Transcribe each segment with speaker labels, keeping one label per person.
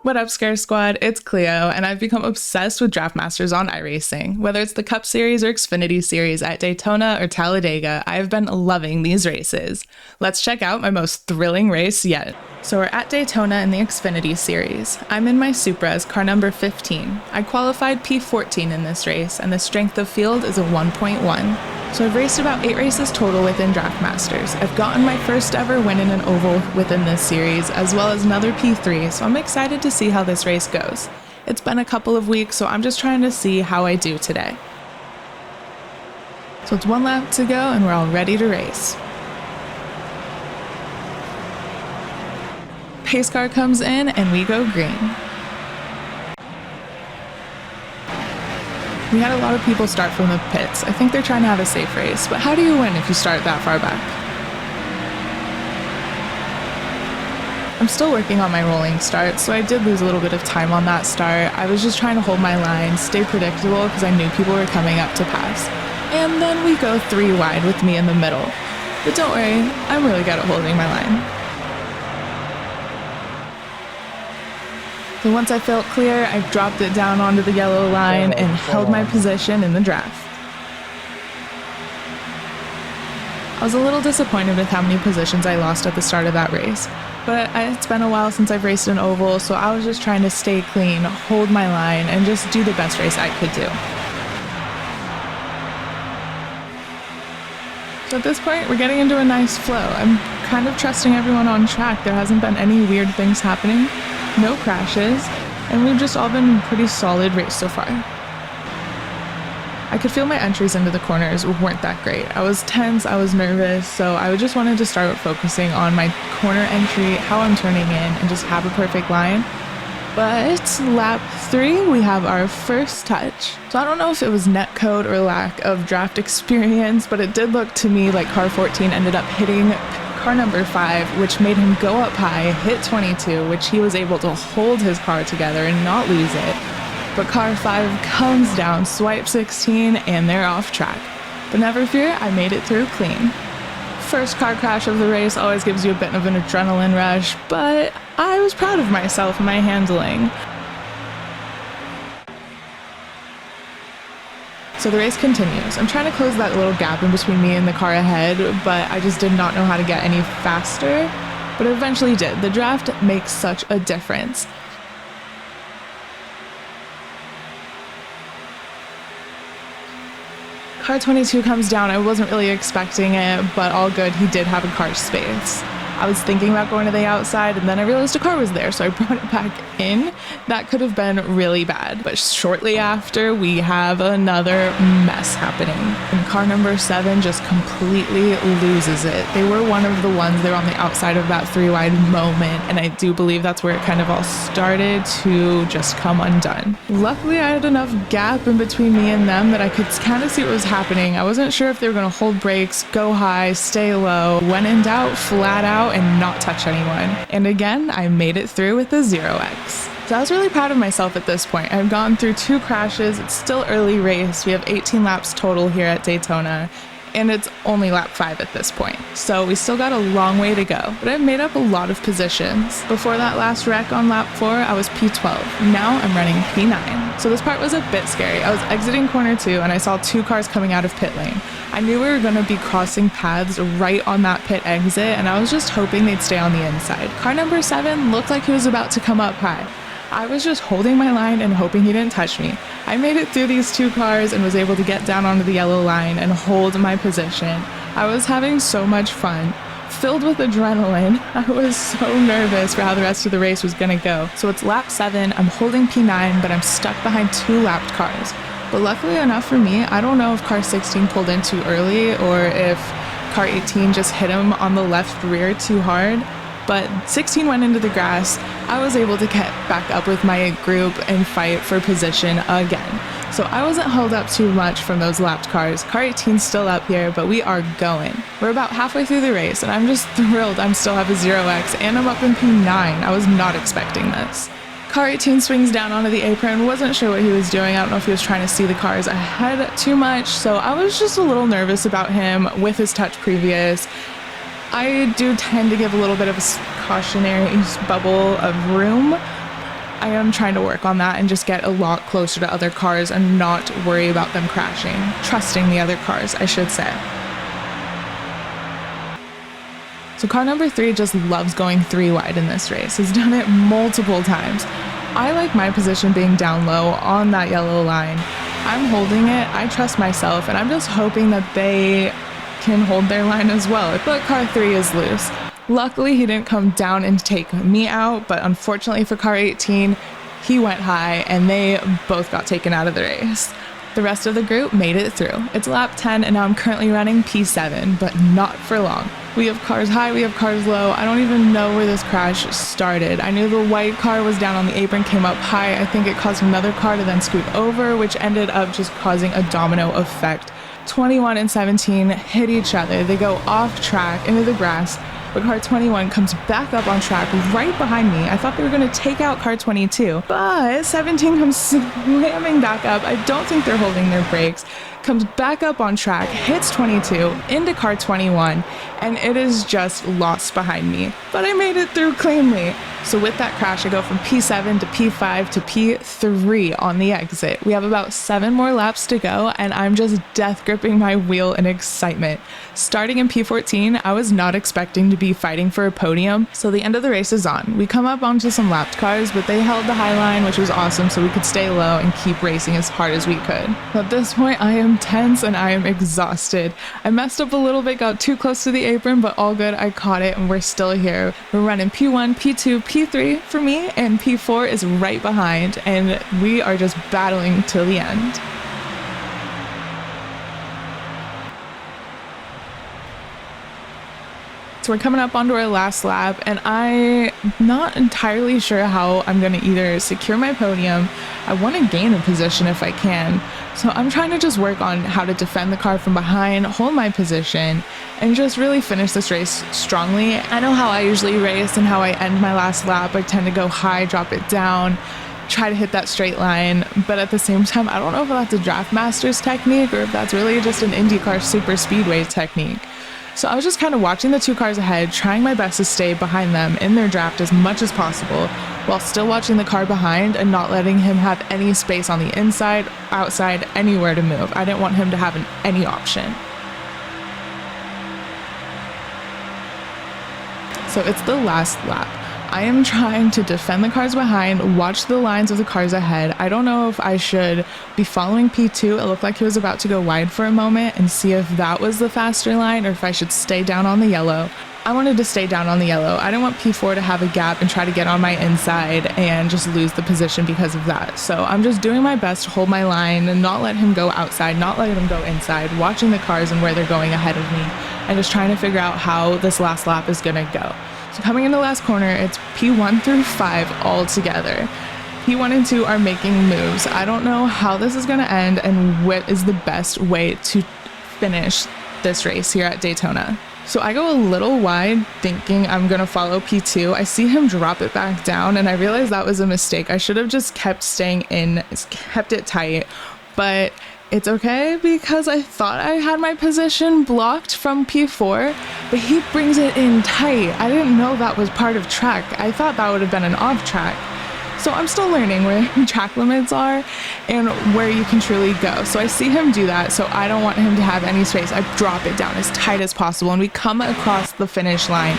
Speaker 1: What up, Scare Squad? It's Cleo, and I've become obsessed with Draft Masters on iRacing. Whether it's the Cup Series or Xfinity Series at Daytona or Talladega, I've been loving these races. Let's check out my most thrilling race yet. So we're at Daytona in the Xfinity Series. I'm in my Supra's car number 15. I qualified P14 in this race, and the strength of field is a 1.1. So I've raced about 8 races total within Draft Masters. I've gotten my first ever win in an oval within this series, as well as another P3, so I'm excited to see how this race goes. It's been a couple of weeks, so I'm just trying to see how I do today. So it's 1 lap to go, and we're all ready to race. Pace car comes in, and we go green. We had a lot of people start from the pits. I think they're trying to have a safe race, but how do you win if you start that far back? I'm still working on my rolling start, so I did lose a little bit of time on that start. I was just trying to hold my line, stay predictable, because I knew people were coming up to pass. And then we go 3 wide with me in the middle. But don't worry, I'm really good at holding my line. So once I felt clear, I dropped it down onto the yellow line and held my position in the draft. I was a little disappointed with how many positions I lost at the start of that race, but it's been a while since I've raced an oval, so I was just trying to stay clean, hold my line, and just do the best race I could do. So at this point, we're getting into a nice flow. I'm kind of trusting everyone on track. There hasn't been any weird things happening. No crashes, and we've just all been in a pretty solid race so far. I could feel my entries into the corners weren't that great. I was tense, I was nervous, so I just wanted to start focusing on my corner entry, how I'm turning in, and just have a perfect line. But lap 3, we have our first touch. So I don't know if it was netcode or lack of draft experience, but it did look to me like car 14 ended up hitting car number 5, which made him go up high, hit 22, which he was able to hold his car together and not lose it. But car 5 comes down, swipe 16, and they're off track. But never fear, I made it through clean. First car crash of the race always gives you a bit of an adrenaline rush, but I was proud of myself and my handling. So the race continues. I'm trying to close that little gap in between me and the car ahead, but I just did not know how to get any faster, but I eventually did. The draft makes such a difference. Car 22 comes down. I wasn't really expecting it, but all good. He did have a car space. I was thinking about going to the outside, and then I realized a car was there, so I brought it back in. That could have been really bad. But shortly after, we have another mess happening. And car number 7 just completely loses it. They were one of the ones, they were on the outside of that 3 wide moment, and I do believe that's where it kind of all started to just come undone. Luckily, I had enough gap in between me and them that I could kind of see what was happening. I wasn't sure if they were going to hold brakes, go high, stay low. When in doubt, flat out and not touch anyone. And again, I made it through with a 0x. So I was really proud of myself at this point. I've gone through 2 crashes. It's still early race. We have 18 laps total here at Daytona, and it's only lap 5 at this point. So we still got a long way to go, but I've made up a lot of positions. Before that last wreck on lap 4, I was P12. Now I'm running P9. So this part was a bit scary. I was exiting corner 2 and I saw 2 cars coming out of pit lane. I knew we were going to be crossing paths right on that pit exit, and I was just hoping they'd stay on the inside. Car number 7 looked like he was about to come up high. I was just holding my line and hoping he didn't touch me. I made it through these 2 cars and was able to get down onto the yellow line and hold my position. I was having so much fun. Filled with adrenaline, I was so nervous for how the rest of the race was gonna go. So it's lap 7, I'm holding P9, but I'm stuck behind 2 lapped cars. But luckily enough for me, I don't know if car 16 pulled in too early or if car 18 just hit him on the left rear too hard. But 16 went into the grass. I was able to get back up with my group and fight for position again. So I wasn't held up too much from those lapped cars. Car 18's still up here, but we are going. We're about halfway through the race, and I'm just thrilled I still have a 0x, and I'm up in P9. I was not expecting this. Car 18 swings down onto the apron. Wasn't sure what he was doing. I don't know if he was trying to see the cars ahead too much, so I was just a little nervous about him with his touch previous. I do tend to give a little bit of a cautionary bubble of room, I am trying to work on that and just get a lot closer to other cars and not worry about them crashing. Trusting the other cars, I should say. So car number 3 just loves going 3 wide in this race. Has done it multiple times. I like my position being down low on that yellow line. I'm holding it, I trust myself, and I'm just hoping that they can hold their line as well. But car 3 is loose. Luckily, he didn't come down and take me out, but unfortunately for car 18, he went high and they both got taken out of the race. The rest of the group made it through. It's lap 10 and now I'm currently running P7, but not for long. We have cars high, we have cars low. I don't even know where this crash started. I knew the white car was down on the apron, came up high. I think it caused another car to then scoot over, which ended up just causing a domino effect. 21 and 17 hit each other. They go off track into the grass, but car 21 comes back up on track right behind me. I thought they were going to take out car 22, but 17 comes slamming back up. I don't think they're holding their brakes. Comes back up on track, hits 22 into car 21, and it is just lost behind me. But I made it through cleanly. So with that crash, I go from P7 to P5 to P3 on the exit. We have about 7 more laps to go, and I'm just death gripping my wheel in excitement. Starting in P14, I was not expecting to be fighting for a podium, so the end of the race is on. We come up onto some lapped cars, but they held the high line, which was awesome, so we could stay low and keep racing as hard as we could. At this point, I am tense and I am exhausted. I messed up a little bit, got too close to the apron, but all good. I caught it and we're still here. We're running P1, P2, P3 for me, and P4 is right behind, and we are just battling till the end. So we're coming up onto our last lap, and I'm not entirely sure how I'm going to either secure my podium. I want to gain a position if I can. So I'm trying to just work on how to defend the car from behind, hold my position, and just really finish this race strongly. I know how I usually race and how I end my last lap. I tend to go high, drop it down, try to hit that straight line, but at the same time, I don't know if that's a draft master's technique or if that's really just an IndyCar super speedway technique. So I was just kind of watching the 2 cars ahead, trying my best to stay behind them in their draft as much as possible, while still watching the car behind and not letting him have any space on the inside, outside, anywhere to move. I didn't want him to have any option. So it's the last lap. I am trying to defend the cars behind, watch the lines of the cars ahead. I don't know if I should be following P2. It looked like he was about to go wide for a moment, and see if that was the faster line or if I should stay down on the yellow. I wanted to stay down on the yellow. I didn't want P4 to have a gap and try to get on my inside and just lose the position because of that. So I'm just doing my best to hold my line and not let him go outside, not let him go inside, watching the cars and where they're going ahead of me, and just trying to figure out how this last lap is gonna go. So coming in the last corner, it's P1 through 5 all together. P1 and 2 are making moves. I don't know how this is going to end and what is the best way to finish this race here at Daytona. So I go a little wide thinking I'm going to follow P2. I see him drop it back down and I realize that was a mistake. I should have just kept staying in, kept it tight, but it's okay because I thought I had my position blocked from P4, but he brings it in tight. I didn't know that was part of track. I thought that would have been an off track. So I'm still learning where track limits are and where you can truly go. So I see him do that, so I don't want him to have any space. I drop it down as tight as possible and we come across the finish line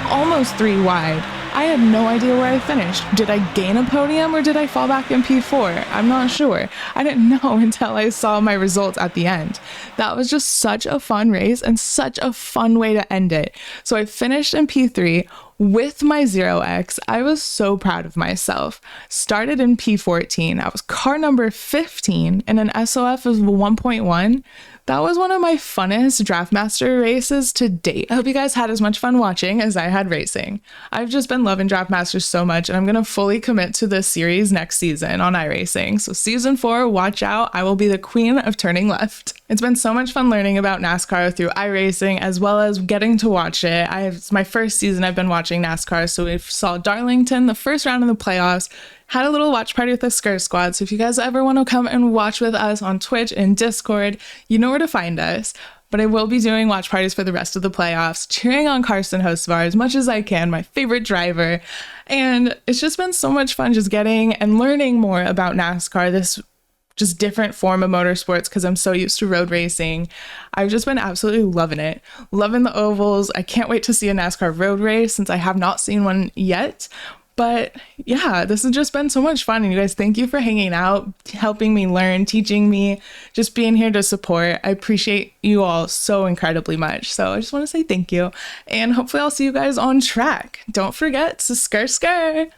Speaker 1: almost 3 wide. I had no idea where I finished. Did I gain a podium or did I fall back in P4? I'm not sure. I didn't know until I saw my results at the end. That was just such a fun race and such a fun way to end it. So I finished in P3 with my 0X. I was so proud of myself. Started in P14. I was car number 15 in an SOF of 1.1. That was one of my funnest Draftmaster races to date. I hope you guys had as much fun watching as I had racing. I've just been loving Draftmasters so much, and I'm going to fully commit to this series next season on iRacing. So season 4, watch out. I will be the queen of turning left. It's been so much fun learning about NASCAR through iRacing as well as getting to watch it. It's my first season I've been watching NASCAR, so we saw Darlington, the first round of the playoffs, had a little watch party with the Skirt Squad. So if you guys ever want to come and watch with us on Twitch and Discord, you know where to find us. But I will be doing watch parties for the rest of the playoffs, cheering on Carson Hocevar as much as I can, my favorite driver. And it's just been so much fun just getting and learning more about NASCAR, this just different form of motorsports, because I'm so used to road racing. I've just been absolutely loving it. Loving the ovals. I can't wait to see a NASCAR road race since I have not seen one yet. But yeah, this has just been so much fun. And you guys, thank you for hanging out, helping me learn, teaching me, just being here to support. I appreciate you all so incredibly much. So I just want to say thank you. And hopefully I'll see you guys on track. Don't forget to skr skr.